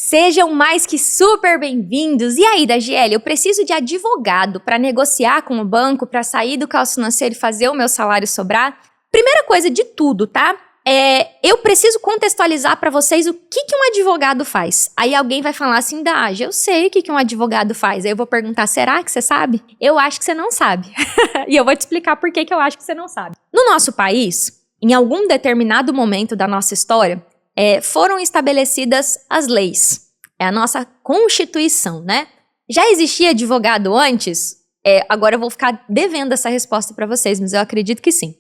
Sejam mais que super bem-vindos! E aí, Dagiele, eu preciso de advogado para negociar com o banco, para sair do caos financeiro e fazer o meu salário sobrar? Primeira coisa de tudo, tá? Eu preciso contextualizar para vocês o que um advogado faz. Aí alguém vai falar assim, Dagi, eu sei o que um advogado faz. Aí eu vou perguntar, será que você sabe? Eu acho que você não sabe. E eu vou te explicar por que eu acho que você não sabe. No nosso país, em algum determinado momento da nossa história, foram estabelecidas as leis. É a nossa Constituição, né? Já existia advogado antes? Agora eu vou ficar devendo essa resposta para vocês, mas eu acredito que sim.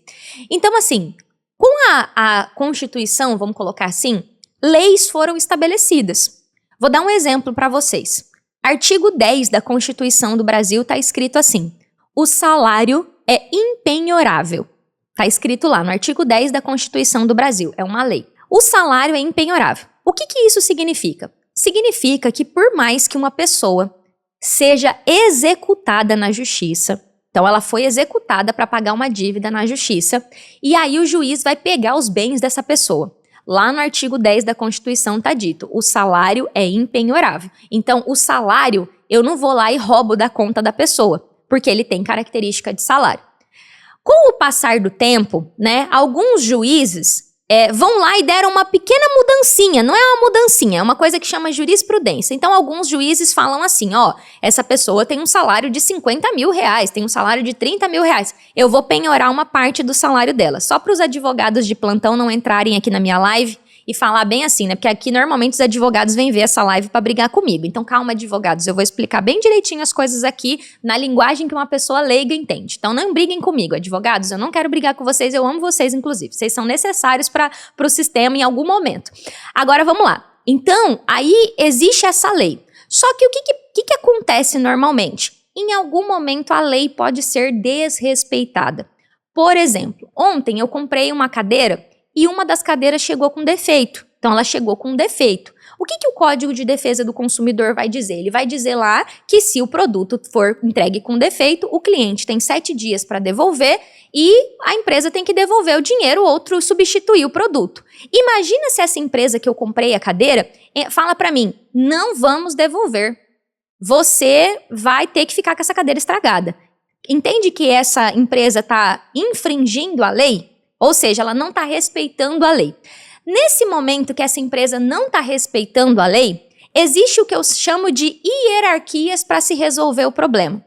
Então, assim, com a Constituição, vamos colocar assim, leis foram estabelecidas. Vou dar um exemplo para vocês. Artigo 10 da Constituição do Brasil está escrito assim: o salário é impenhorável. Está escrito lá no artigo 10 da Constituição do Brasil, é uma lei. O salário é impenhorável. O que isso significa? Significa que por mais que uma pessoa seja executada na justiça, então ela foi executada para pagar uma dívida na justiça, e aí o juiz vai pegar os bens dessa pessoa. Lá no artigo 10 da Constituição está dito, o salário é impenhorável. Então o salário, eu não vou lá e roubo da conta da pessoa, porque ele tem característica de salário. Com o passar do tempo, né, alguns juízes vão lá e deram uma pequena mudancinha, não é uma mudancinha, é uma coisa que chama jurisprudência. Então, alguns juízes falam assim, essa pessoa tem um salário de 50 mil reais, tem um salário de 30 mil reais, eu vou penhorar uma parte do salário dela. Só para os advogados de plantão não entrarem aqui na minha live e falar bem assim, né? Porque aqui normalmente os advogados vêm ver essa live para brigar comigo. Então, calma, advogados, eu vou explicar bem direitinho as coisas aqui na linguagem que uma pessoa leiga entende. Então, não briguem comigo, advogados, eu não quero brigar com vocês, eu amo vocês, inclusive. Vocês são necessários para o sistema em algum momento. Agora, vamos lá. Então, aí existe essa lei. Só que o que acontece normalmente? Em algum momento, a lei pode ser desrespeitada. Por exemplo, ontem eu comprei uma cadeira e uma das cadeiras chegou com defeito. Então, ela chegou com defeito. O que o Código de Defesa do Consumidor vai dizer? Ele vai dizer lá que se o produto for entregue com defeito, o cliente tem 7 dias para devolver e a empresa tem que devolver o dinheiro ou substituir o produto. Imagina se essa empresa que eu comprei a cadeira fala para mim, não vamos devolver. Você vai ter que ficar com essa cadeira estragada. Entende que essa empresa está infringindo a lei? Ou seja, ela não está respeitando a lei. Nesse momento que essa empresa não está respeitando a lei, existe o que eu chamo de hierarquias para se resolver o problema.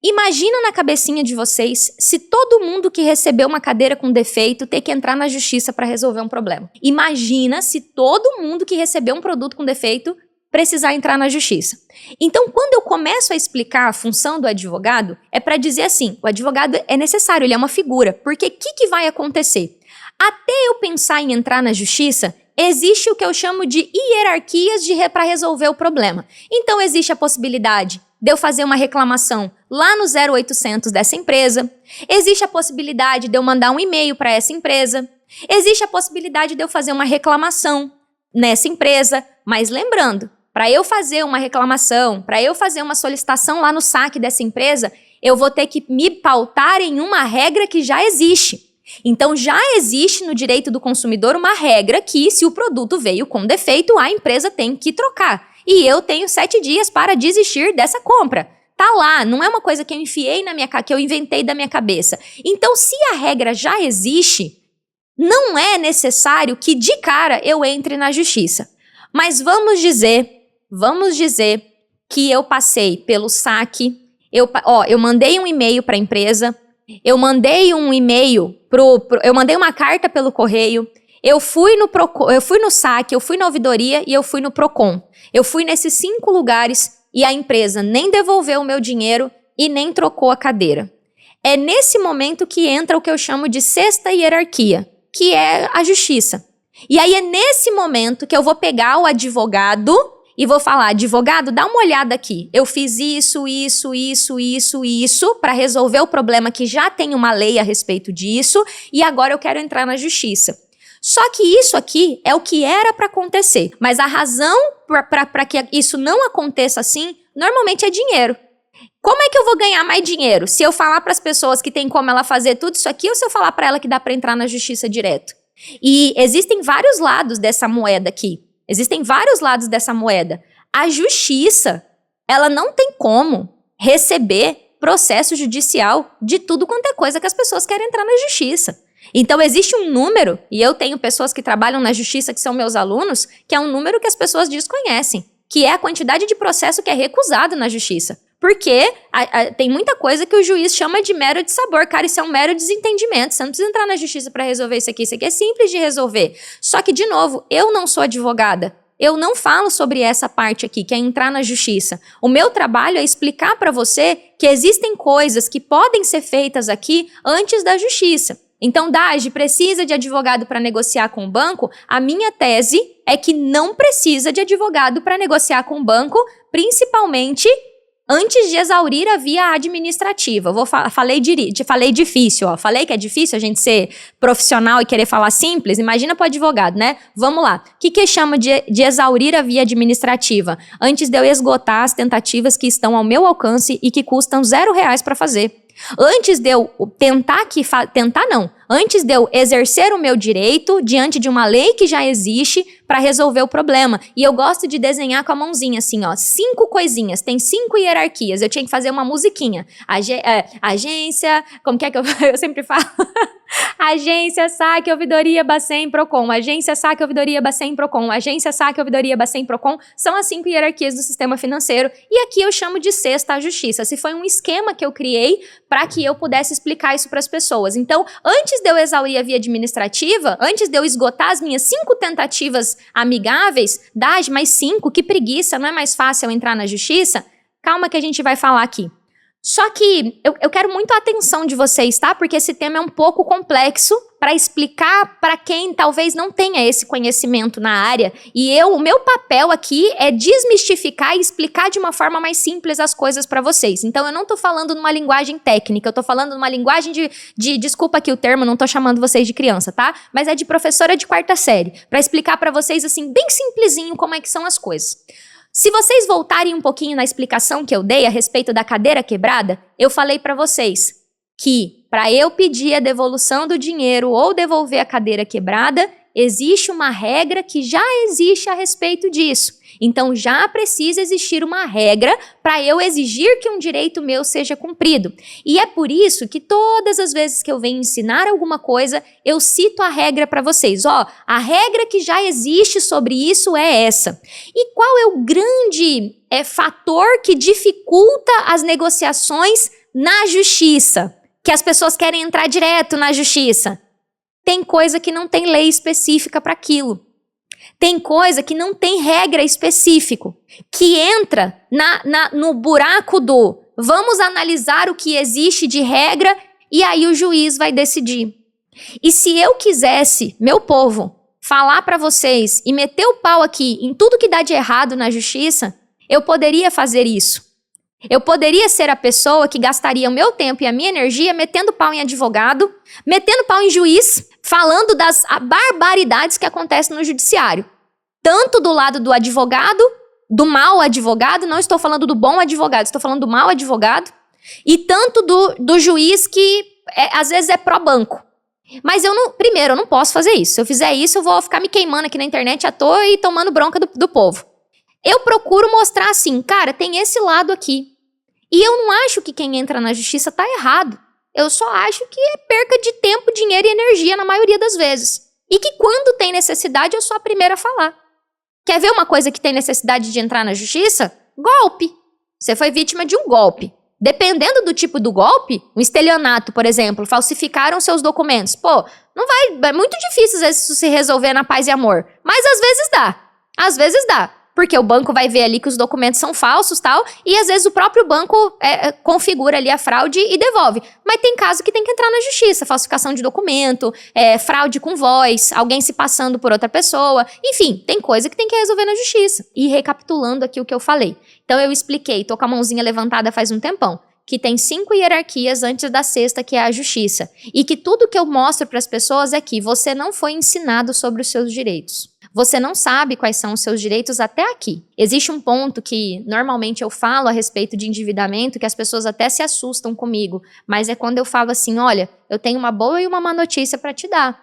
Imagina na cabecinha de vocês se todo mundo que recebeu uma cadeira com defeito ter que entrar na justiça para resolver um problema. Imagina se todo mundo que recebeu um produto com defeito precisar entrar na justiça. Então, quando eu começo a explicar a função do advogado, é para dizer assim, o advogado é necessário, ele é uma figura, porque o que vai acontecer? Até eu pensar em entrar na justiça, existe o que eu chamo de hierarquias para resolver o problema. Então, existe a possibilidade de eu fazer uma reclamação lá no 0800 dessa empresa, existe a possibilidade de eu mandar um e-mail para essa empresa, existe a possibilidade de eu fazer uma reclamação nessa empresa, mas lembrando, para eu fazer uma reclamação, para eu fazer uma solicitação lá no saque dessa empresa, eu vou ter que me pautar em uma regra que já existe. Então, já existe no direito do consumidor uma regra que, se o produto veio com defeito, a empresa tem que trocar. E eu tenho 7 dias para desistir dessa compra. Tá lá, não é uma coisa que eu enfiei que eu inventei da minha cabeça. Então, se a regra já existe, não é necessário que de cara eu entre na justiça. Mas vamos dizer que eu passei pelo saque, eu mandei um e-mail para a empresa, eu mandei um e-mail eu mandei uma carta pelo correio, eu fui no saque, eu fui na ouvidoria e eu fui no Procon. Eu fui nesses 5 lugares e a empresa nem devolveu o meu dinheiro e nem trocou a cadeira. É nesse momento que entra o que eu chamo de sexta hierarquia, que é a justiça. E aí é nesse momento que eu vou pegar o advogado e vou falar, advogado, dá uma olhada aqui. Eu fiz isso para resolver o problema que já tem uma lei a respeito disso e agora eu quero entrar na justiça. Só que isso aqui é o que era para acontecer. Mas a razão para que isso não aconteça assim, normalmente é dinheiro. Como é que eu vou ganhar mais dinheiro? Se eu falar para as pessoas que tem como ela fazer tudo isso aqui ou se eu falar para ela que dá para entrar na justiça direto? E existem vários lados dessa moeda aqui. Existem vários lados dessa moeda. A justiça, ela não tem como receber processo judicial de tudo quanto é coisa que as pessoas querem entrar na justiça. Então, existe um número, e eu tenho pessoas que trabalham na justiça que são meus alunos, que é um número que as pessoas desconhecem, que é a quantidade de processo que é recusado na justiça. Porque tem muita coisa que o juiz chama de mero de sabor. Cara, isso é um mero desentendimento. Você não precisa entrar na justiça para resolver isso aqui. Isso aqui é simples de resolver. Só que, de novo, eu não sou advogada. Eu não falo sobre essa parte aqui, que é entrar na justiça. O meu trabalho é explicar para você que existem coisas que podem ser feitas aqui antes da justiça. Então, Dagi, precisa de advogado para negociar com o banco? A minha tese é que não precisa de advogado para negociar com o banco, principalmente antes de exaurir a via administrativa. Falei difícil, ó. Falei que é difícil a gente ser profissional e querer falar simples. Imagina para o advogado, né? Vamos lá. O que chama de exaurir a via administrativa? Antes de eu esgotar as tentativas que estão ao meu alcance e que custam R$0 para fazer. Antes de eu antes de eu exercer o meu direito diante de uma lei que já existe para resolver o problema. E eu gosto de desenhar com a mãozinha assim, ó, 5 coisinhas, tem 5 hierarquias. Eu tinha que fazer uma musiquinha. Agência, como que é que eu sempre falo? Agência, Saque, Ouvidoria, Bacen, Procon. Agência, Saque, Ouvidoria, Bacen, Procon. Agência, Saque, Ouvidoria, Bacen, Procon. São as 5 hierarquias do sistema financeiro. E aqui eu chamo de sexta a justiça. Se foi um esquema que eu criei para que eu pudesse explicar isso para as pessoas. Então, antes de eu exaurir a via administrativa, antes de eu esgotar as minhas 5 tentativas amigáveis, Dagi, mais 5, que preguiça, não é mais fácil eu entrar na justiça? Calma que a gente vai falar aqui. Só que eu quero muito a atenção de vocês, tá? Porque esse tema é um pouco complexo para explicar para quem talvez não tenha esse conhecimento na área. E o meu papel aqui é desmistificar e explicar de uma forma mais simples as coisas para vocês. Então, eu não tô falando numa linguagem técnica, eu tô falando numa linguagem desculpa aqui o termo, não tô chamando vocês de criança, tá? Mas é de professora de 4ª série, para explicar para vocês, assim, bem simplesinho como é que são as coisas. Se vocês voltarem um pouquinho na explicação que eu dei a respeito da cadeira quebrada, eu falei para vocês que para eu pedir a devolução do dinheiro ou devolver a cadeira quebrada, existe uma regra que já existe a respeito disso. Então já precisa existir uma regra para eu exigir que um direito meu seja cumprido. E é por isso que todas as vezes que eu venho ensinar alguma coisa, eu cito a regra para vocês. Ó, a regra que já existe sobre isso é essa. E qual é o grande fator que dificulta as negociações na justiça? Que as pessoas querem entrar direto na justiça. Tem coisa que não tem lei específica para aquilo. Tem coisa que não tem regra específica, que entra no buraco do vamos analisar o que existe de regra e aí o juiz vai decidir. E se eu quisesse, meu povo, falar para vocês e meter o pau aqui em tudo que dá de errado na justiça, eu poderia fazer isso. Eu poderia ser a pessoa que gastaria o meu tempo e a minha energia metendo pau em advogado, metendo pau em juiz, falando das barbaridades que acontecem no judiciário. Tanto do lado do advogado, do mau advogado, não estou falando do bom advogado, estou falando do mau advogado, e tanto do juiz que às vezes é pró-banco. Mas eu não posso fazer isso. Se eu fizer isso, eu vou ficar me queimando aqui na internet à toa e tomando bronca do povo. Eu procuro mostrar assim, cara, tem esse lado aqui. E eu não acho que quem entra na justiça tá errado. Eu só acho que é perca de tempo, dinheiro e energia na maioria das vezes. E que quando tem necessidade, eu sou a primeira a falar. Quer ver uma coisa que tem necessidade de entrar na justiça? Golpe. Você foi vítima de um golpe. Dependendo do tipo do golpe, um estelionato, por exemplo, falsificaram seus documentos. Pô, é muito difícil às vezes isso se resolver na paz e amor. Mas às vezes dá. Às vezes dá. Porque o banco vai ver ali que os documentos são falsos e tal, e às vezes o próprio banco configura ali a fraude e devolve. Mas tem caso que tem que entrar na justiça, falsificação de documento, fraude com voz, alguém se passando por outra pessoa, enfim, tem coisa que tem que resolver na justiça. E recapitulando aqui o que eu falei. Então eu expliquei, tô com a mãozinha levantada faz um tempão, que tem 5 hierarquias antes da sexta, que é a justiça. E que tudo que eu mostro para as pessoas é que você não foi ensinado sobre os seus direitos. Você não sabe quais são os seus direitos até aqui. Existe um ponto que normalmente eu falo a respeito de endividamento, que as pessoas até se assustam comigo, mas é quando eu falo assim, olha, eu tenho uma boa e uma má notícia para te dar.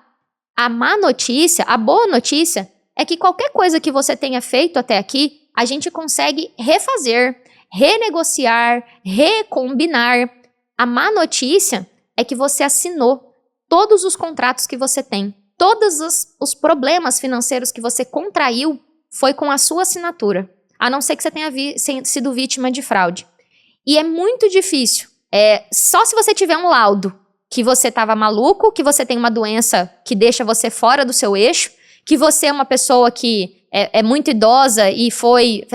A má notícia, a boa notícia, é que qualquer coisa que você tenha feito até aqui, a gente consegue refazer, renegociar, recombinar. A má notícia é que você assinou todos os contratos que você tem. Todos os problemas financeiros que você contraiu foi com a sua assinatura. A não ser que você tenha sido vítima de fraude. E é muito difícil. Só se você tiver um laudo que você estava maluco, que você tem uma doença que deixa você fora do seu eixo, que você é uma pessoa que é muito idosa e foi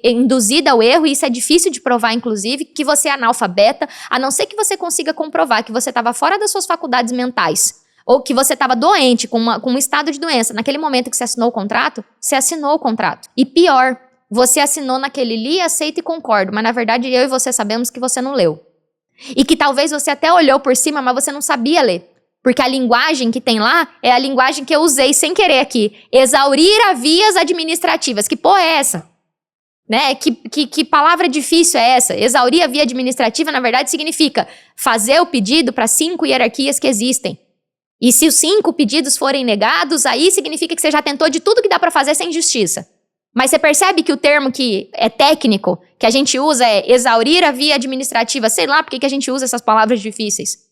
induzida ao erro, e isso é difícil de provar, inclusive, que você é analfabeta, a não ser que você consiga comprovar que você estava fora das suas faculdades mentais, ou que você estava doente, com um estado de doença. Naquele momento que você assinou o contrato, você assinou o contrato. E pior, você assinou naquele li, aceito e concordo, mas na verdade eu e você sabemos que você não leu. E que talvez você até olhou por cima, mas você não sabia ler. Porque a linguagem que tem lá é a linguagem que eu usei sem querer aqui. Exaurir as vias administrativas. Que porra é essa? Né? Que palavra difícil é essa? Exaurir a via administrativa, na verdade, significa fazer o pedido para 5 hierarquias que existem. E se os 5 pedidos forem negados, aí significa que você já tentou de tudo que dá para fazer sem justiça. Mas você percebe que o termo que é técnico, que a gente usa é exaurir a via administrativa. Sei lá por que a gente usa essas palavras difíceis.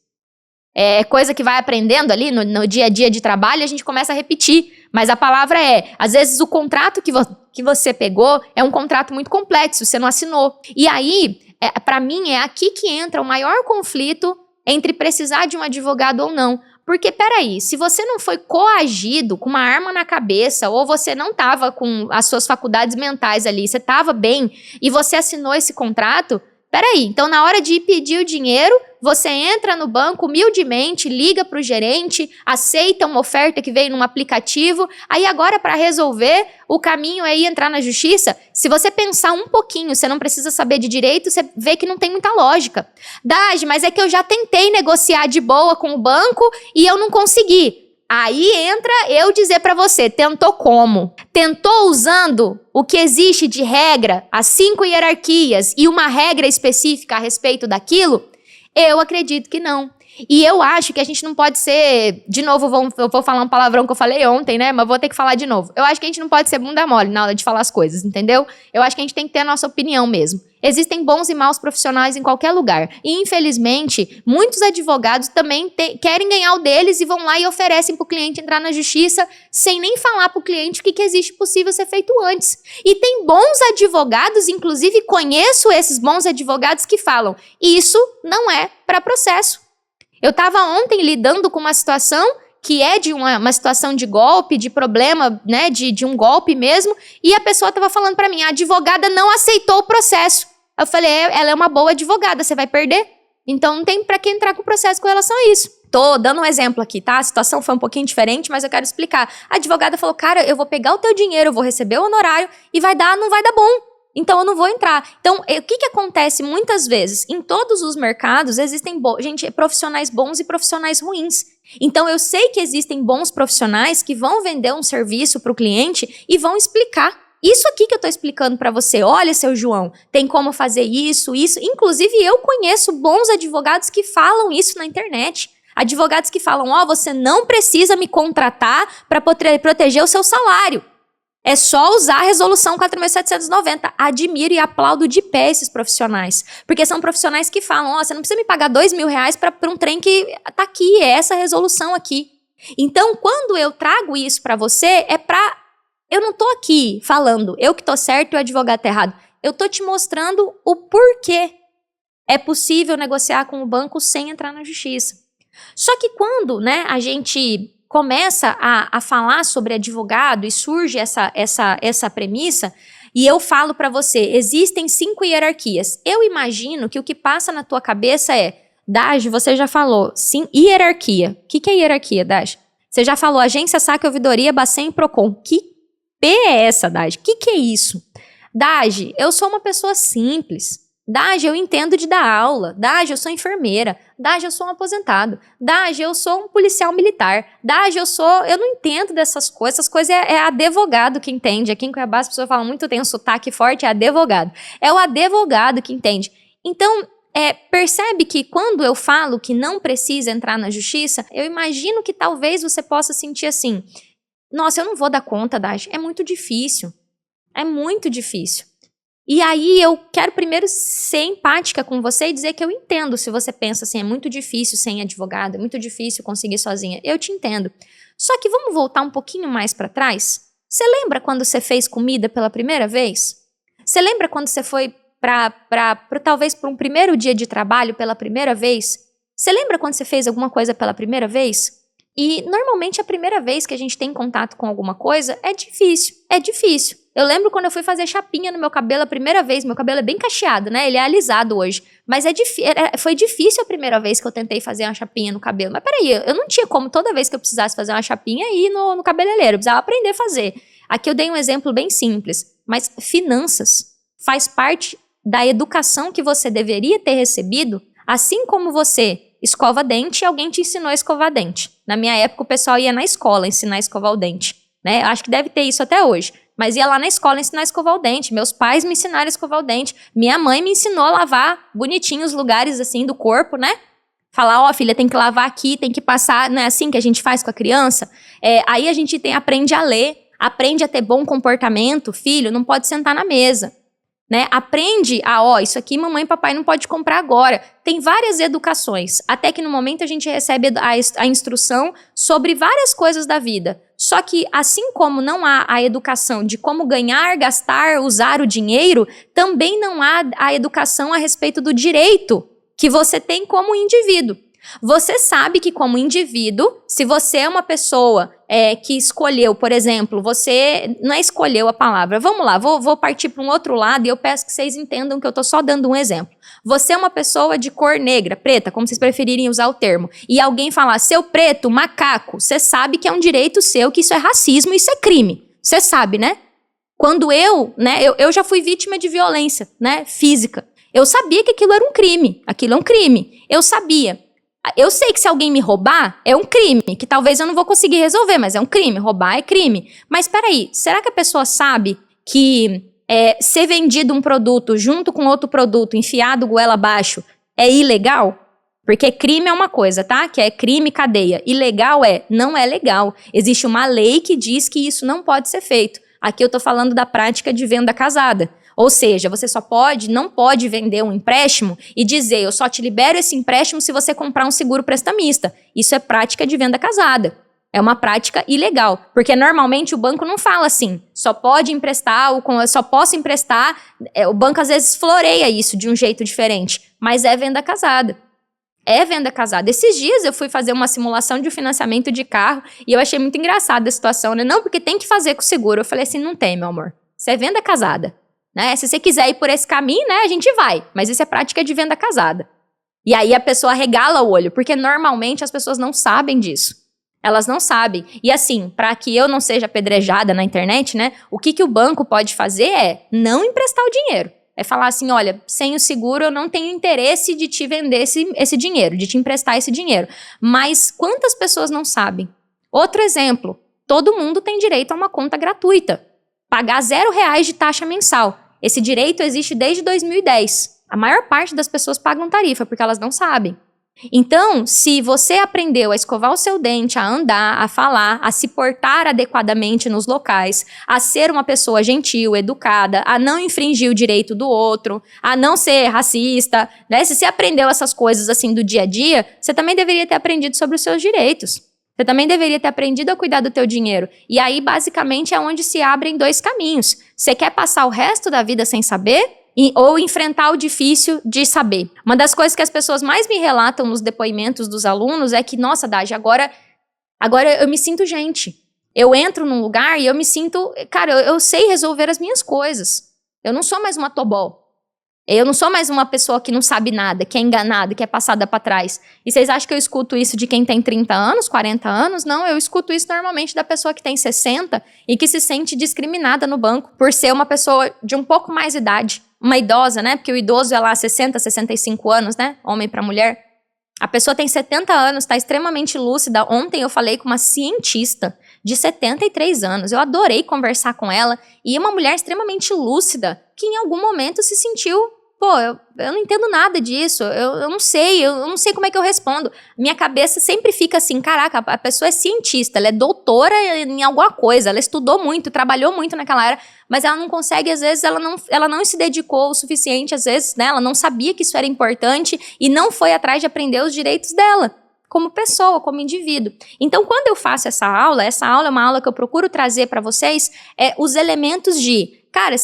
É coisa que vai aprendendo ali no dia a dia de trabalho e a gente começa a repetir. Mas a palavra às vezes o contrato que você pegou é um contrato muito complexo, você não assinou. E aí, pra mim, é aqui que entra o maior conflito entre precisar de um advogado ou não. Porque, peraí, se você não foi coagido com uma arma na cabeça, ou você não estava com as suas faculdades mentais ali, você estava bem e você assinou esse contrato, peraí, então na hora de ir pedir o dinheiro, você entra no banco humildemente, liga para o gerente, aceita uma oferta que veio num aplicativo, aí agora para resolver, o caminho é ir entrar na justiça. Se você pensar um pouquinho, você não precisa saber de direito, você vê que não tem muita lógica. Daj, mas é que eu já tentei negociar de boa com o banco e eu não consegui. Aí entra eu dizer para você, tentou como? Tentou usando o que existe de regra, as 5 hierarquias e uma regra específica a respeito daquilo? Eu acredito que não. E eu acho que a gente não pode ser... De novo, eu vou falar um palavrão que eu falei ontem, né? Mas vou ter que falar de novo. Eu acho que a gente não pode ser bunda mole na hora de falar as coisas, entendeu? Eu acho que a gente tem que ter a nossa opinião mesmo. Existem bons e maus profissionais em qualquer lugar. E, infelizmente, muitos advogados também querem ganhar o deles e vão lá e oferecem para o cliente entrar na justiça sem nem falar para o cliente o que existe possível ser feito antes. E tem bons advogados, inclusive conheço esses bons advogados que falam, isso não é para processo. Eu estava ontem lidando com uma situação que é de uma situação de golpe, de problema, né, de um golpe mesmo, e a pessoa estava falando para mim, a advogada não aceitou o processo. Eu falei, ela é uma boa advogada, você vai perder? Então não tem para que entrar com o processo com relação a isso. Tô dando um exemplo aqui, tá? A situação foi um pouquinho diferente, mas eu quero explicar. A advogada falou, cara, eu vou pegar o teu dinheiro, eu vou receber o honorário e não vai dar bom. Então eu não vou entrar. Então, o que acontece muitas vezes? Em todos os mercados existem profissionais bons e profissionais ruins. Então eu sei que existem bons profissionais que vão vender um serviço para o cliente e vão explicar. Isso aqui que eu estou explicando para você, olha, seu João, tem como fazer isso. Inclusive eu conheço bons advogados que falam isso na internet. Advogados que falam, você não precisa me contratar para proteger o seu salário. É só usar a resolução 4.790. Admiro e aplaudo de pé esses profissionais. Porque são profissionais que falam, você não precisa me pagar R$2.000 para um trem que tá aqui, é essa resolução aqui. Então, quando eu trago isso para você, eu não tô aqui falando, eu que tô certo e o advogado tá errado. Eu tô te mostrando o porquê é possível negociar com o banco sem entrar na justiça. Só que quando, né, a gente começa a falar sobre advogado e surge essa premissa, e eu falo para você, existem 5 hierarquias. Eu imagino que o que passa na tua cabeça é, Daj, você já falou, sim, hierarquia. O que é hierarquia, Daj? Você já falou agência, saque, ouvidoria, Bacen e Procon. Que P é essa, Daj? O que é isso? Daj, eu sou uma pessoa simples. Daj, eu entendo de dar aula. Daj, eu sou enfermeira. Daj, eu sou um aposentado. Daj, eu sou um policial militar. Daj, eu não entendo dessas coisas. Essas coisas é advogado que entende. Aqui em Cuiabá as pessoas falam muito, tem um sotaque forte, é advogado. É o advogado que entende. Então, percebe que quando eu falo que não precisa entrar na justiça, eu imagino que talvez você possa sentir assim, nossa, eu não vou dar conta, Daj, é muito difícil. É muito difícil. E aí eu quero primeiro ser empática com você e dizer que eu entendo se você pensa assim, é muito difícil sem advogado, é muito difícil conseguir sozinha. Eu te entendo. Só que vamos voltar um pouquinho mais para trás? Você lembra quando você fez comida pela primeira vez? Você lembra quando você foi talvez para um primeiro dia de trabalho pela primeira vez? Você lembra quando você fez alguma coisa pela primeira vez? E normalmente a primeira vez que a gente tem contato com alguma coisa é difícil, é difícil. Eu lembro quando eu fui fazer chapinha no meu cabelo a primeira vez, meu cabelo é bem cacheado, né? Ele é alisado hoje, mas foi difícil a primeira vez que eu tentei fazer uma chapinha no cabelo. Mas peraí, eu não tinha como toda vez que eu precisasse fazer uma chapinha ir no cabeleireiro, eu precisava aprender a fazer. Aqui eu dei um exemplo bem simples, mas finanças faz parte da educação que você deveria ter recebido, assim como você escova dente e alguém te ensinou a escovar dente. Na minha época o pessoal ia na escola ensinar a escovar o dente, né? Acho que deve ter isso até hoje. Mas ia lá na escola ensinar a escovar o dente. Meus pais me ensinaram a escovar o dente. Minha mãe me ensinou a lavar bonitinho os lugares assim do corpo, né? Falar, ó, filha, tem que lavar aqui, tem que passar. Não é assim que a gente faz com a criança? Aí a gente aprende a ler, aprende a ter bom comportamento. Filho, não pode sentar na mesa. Né? Aprende isso aqui mamãe e papai não pode comprar agora. Tem várias educações, até que no momento a gente recebe a instrução sobre várias coisas da vida. Só que assim como não há a educação de como ganhar, gastar, usar o dinheiro, também não há a educação a respeito do direito que você tem como indivíduo. Você sabe que como indivíduo, se você é uma pessoa que escolheu, por exemplo, você não escolheu a palavra, vamos lá, vou partir para um outro lado e eu peço que vocês entendam que eu estou só dando um exemplo. Você é uma pessoa de cor negra, preta, como vocês preferirem usar o termo, e alguém falar, seu preto, macaco, você sabe que é um direito seu, que isso é racismo, isso é crime. Você sabe, né? Quando eu já fui vítima de violência, né, física. Eu sabia que aquilo era um crime, aquilo é um crime. Eu sabia. Eu sei que se alguém me roubar, é um crime, que talvez eu não vou conseguir resolver, mas é um crime, roubar é crime. Mas peraí, será que a pessoa sabe que ser vendido um produto junto com outro produto, enfiado goela abaixo, é ilegal? Porque crime é uma coisa, tá? Que é crime, cadeia. Ilegal não é legal. Existe uma lei que diz que isso não pode ser feito. Aqui eu tô falando da prática de venda casada. Ou seja, você não pode vender um empréstimo e dizer, eu só te libero esse empréstimo se você comprar um seguro prestamista. Isso é prática de venda casada. É uma prática ilegal, porque normalmente o banco não fala assim, só pode emprestar, só posso emprestar, o banco às vezes floreia isso de um jeito diferente, mas é venda casada. É venda casada. Esses dias eu fui fazer uma simulação de um financiamento de carro e eu achei muito engraçada a situação, né? Não, porque tem que fazer com o seguro. Eu falei assim, não tem, meu amor. Isso é venda casada. Né? Se você quiser ir por esse caminho, né, a gente vai. Mas isso é prática de venda casada. E aí a pessoa regala o olho, porque normalmente as pessoas não sabem disso. Elas não sabem. E assim, para que eu não seja apedrejada na internet, né, o que o banco pode fazer é não emprestar o dinheiro. É falar assim, olha, sem o seguro eu não tenho interesse de te vender esse dinheiro, de te emprestar esse dinheiro. Mas quantas pessoas não sabem? Outro exemplo, todo mundo tem direito a uma conta gratuita. Pagar R$0 de taxa mensal. Esse direito existe desde 2010. A maior parte das pessoas pagam tarifa, porque elas não sabem. Então, se você aprendeu a escovar o seu dente, a andar, a falar, a se portar adequadamente nos locais, a ser uma pessoa gentil, educada, a não infringir o direito do outro, a não ser racista, né? Se você aprendeu essas coisas assim do dia a dia, você também deveria ter aprendido sobre os seus direitos. Você também deveria ter aprendido a cuidar do teu dinheiro. E aí, basicamente, é onde se abrem dois caminhos. Você quer passar o resto da vida sem saber? Ou enfrentar o difícil de saber. Uma das coisas que as pessoas mais me relatam nos depoimentos dos alunos é que, nossa, Daj, agora eu me sinto gente. Eu entro num lugar e eu me sinto... Cara, eu sei resolver as minhas coisas. Eu não sou mais uma tobol. Eu não sou mais uma pessoa que não sabe nada, que é enganada, que é passada para trás. E vocês acham que eu escuto isso de quem tem 30 anos, 40 anos? Não, eu escuto isso normalmente da pessoa que tem 60 e que se sente discriminada no banco por ser uma pessoa de um pouco mais idade. Uma idosa, né? Porque o idoso é lá 60, 65 anos, né? Homem para mulher. A pessoa tem 70 anos, está extremamente lúcida. Ontem eu falei com uma cientista de 73 anos. Eu adorei conversar com ela. E uma mulher extremamente lúcida que em algum momento se sentiu pô, eu não entendo nada disso, eu não sei, eu não sei como é que eu respondo. Minha cabeça sempre fica assim, caraca, a pessoa é cientista, ela é doutora em alguma coisa, ela estudou muito, trabalhou muito naquela área, mas ela não consegue, às vezes, ela não se dedicou o suficiente, às vezes, né, ela não sabia que isso era importante e não foi atrás de aprender os direitos dela, como pessoa, como indivíduo. Então, quando eu faço essa aula é uma aula que eu procuro trazer para vocês, os elementos de, cara,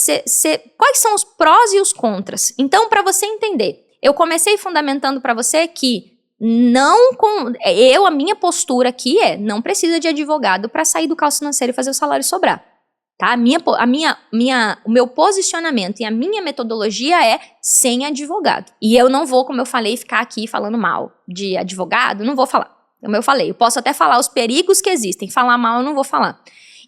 quais são os prós e os contras? Então, para você entender, eu comecei fundamentando para você que a minha postura aqui não precisa de advogado para sair do caos financeiro e fazer o salário sobrar. Tá? O meu posicionamento e a minha metodologia é sem advogado. E eu não vou, como eu falei, ficar aqui falando mal de advogado, não vou falar. Como eu falei, eu posso até falar os perigos que existem, falar mal eu não vou falar.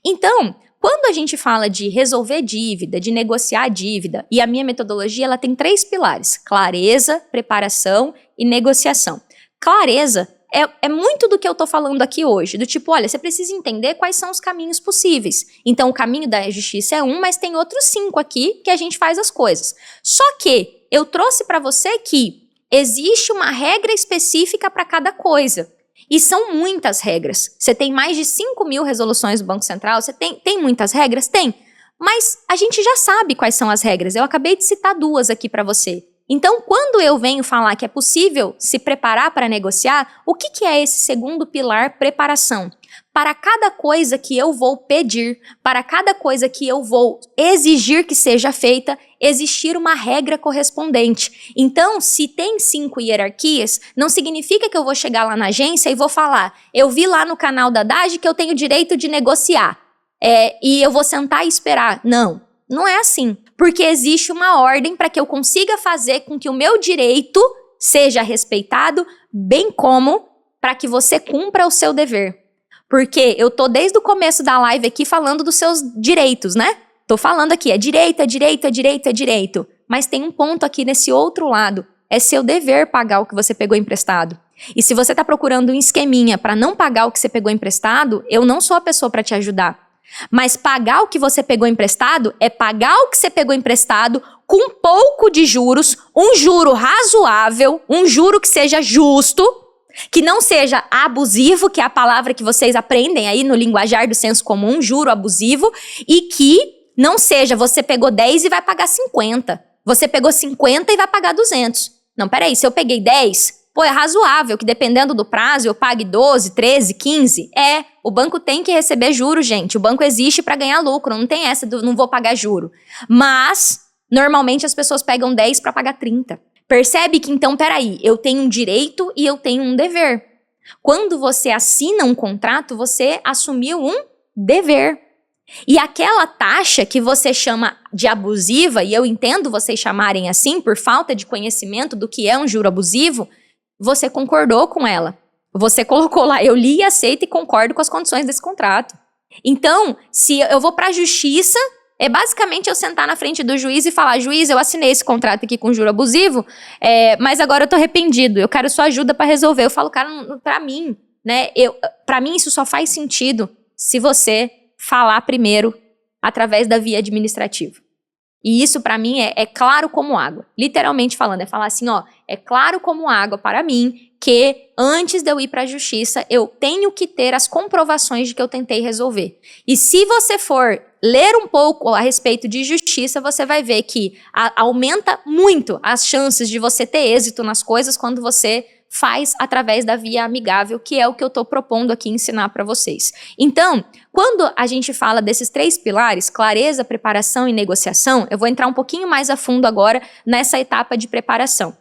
Então, quando a gente fala de resolver dívida, de negociar dívida, e a minha metodologia ela tem 3 pilares: clareza, preparação e negociação. Clareza é muito do que eu tô falando aqui hoje, do tipo, olha, você precisa entender quais são os caminhos possíveis. Então, o caminho da justiça é um, mas tem outros 5 aqui que a gente faz as coisas. Só que eu trouxe para você que existe uma regra específica para cada coisa. E são muitas regras. Você tem mais de 5.000 resoluções do Banco Central, você tem muitas regras? Tem. Mas a gente já sabe quais são as regras. Eu acabei de citar 2 aqui para você. Então, quando eu venho falar que é possível se preparar para negociar, o que é esse segundo pilar, preparação? Para cada coisa que eu vou pedir, para cada coisa que eu vou exigir que seja feita, existir uma regra correspondente. Então, se tem 5 hierarquias, não significa que eu vou chegar lá na agência e vou falar, eu vi lá no canal da DAGE que eu tenho direito de negociar, e eu vou sentar e esperar. Não, não é assim. Porque existe uma ordem para que eu consiga fazer com que o meu direito seja respeitado, bem como para que você cumpra o seu dever. Porque eu tô desde o começo da live aqui falando dos seus direitos, né? Tô falando aqui, é direito, é direito, é direito, é direito. Mas tem um ponto aqui nesse outro lado, é seu dever pagar o que você pegou emprestado. E se você tá procurando um esqueminha para não pagar o que você pegou emprestado, eu não sou a pessoa para te ajudar. Mas pagar o que você pegou emprestado é pagar o que você pegou emprestado com pouco de juros, um juro razoável, um juro que seja justo, que não seja abusivo, que é a palavra que vocês aprendem aí no linguajar do senso comum, juro abusivo, e que não seja você pegou 10 e vai pagar 50, você pegou 50 e vai pagar 200. Não, peraí, se eu peguei 10... Pô, é razoável que dependendo do prazo eu pague 12, 13, 15. O banco tem que receber juro, gente. O banco existe para ganhar lucro, não tem essa do não vou pagar juro. Mas, normalmente as pessoas pegam 10 para pagar 30. Percebe que então, peraí, eu tenho um direito e eu tenho um dever. Quando você assina um contrato, você assumiu um dever. E aquela taxa que você chama de abusiva, e eu entendo vocês chamarem assim por falta de conhecimento do que é um juro abusivo, você concordou com ela. Você colocou lá, eu li, aceito e concordo com as condições desse contrato. Então, se eu vou para a justiça, é basicamente eu sentar na frente do juiz e falar, juiz, eu assinei esse contrato aqui com juro abusivo, mas agora eu tô arrependido, eu quero sua ajuda para resolver. Eu falo, cara, para mim, né, para mim isso só faz sentido se você falar primeiro através da via administrativa. E isso para mim é claro como água. Literalmente falando, é falar assim, ó, é claro como água para mim que antes de eu ir para a justiça, eu tenho que ter as comprovações de que eu tentei resolver. E se você for ler um pouco a respeito de justiça, você vai ver que aumenta muito as chances de você ter êxito nas coisas quando você faz através da via amigável, que é o que eu estou propondo aqui ensinar para vocês. Então, quando a gente fala desses 3 pilares, clareza, preparação e negociação, eu vou entrar um pouquinho mais a fundo agora nessa etapa de preparação.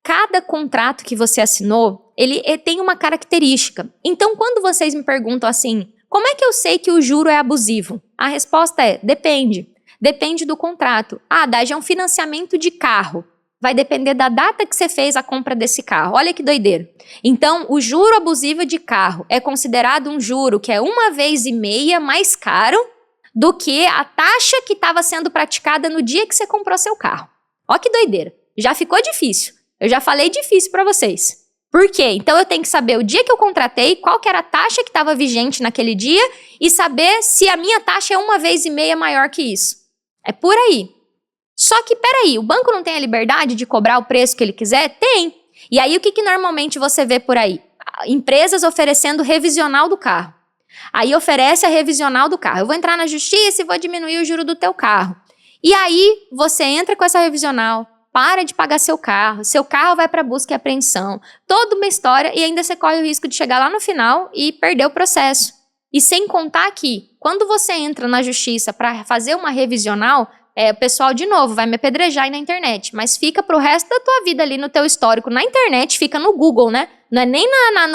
Cada contrato que você assinou, ele tem uma característica. Então, quando vocês me perguntam assim, como é que eu sei que o juro é abusivo? A resposta é, depende. Depende do contrato. Daj, é um financiamento de carro. Vai depender da data que você fez a compra desse carro. Olha que doideira. Então, o juro abusivo de carro é considerado um juro que é 1,5 vezes mais caro do que a taxa que estava sendo praticada no dia que você comprou seu carro. Olha que doideira. Já ficou difícil. Eu já falei difícil para vocês. Por quê? Então, eu tenho que saber o dia que eu contratei, qual que era a taxa que estava vigente naquele dia e saber se a minha taxa é 1,5 vezes maior que isso. É por aí. Só Só que, peraí, o banco não tem a liberdade de cobrar o preço que ele quiser? Tem. E aí, o que normalmente você vê por aí? Empresas oferecendo revisional do carro. Aí oferece a revisional do carro. Eu vou entrar na justiça e vou diminuir o juro do teu carro. E aí, você entra com essa revisional, para de pagar seu carro vai para busca e apreensão. Toda uma história e ainda você corre o risco de chegar lá no final e perder o processo. E sem contar que, quando você entra na justiça para fazer uma revisional, o pessoal, de novo, vai me apedrejar aí na internet, mas fica pro resto da tua vida ali no teu histórico, na internet, fica no Google, né? Não é nem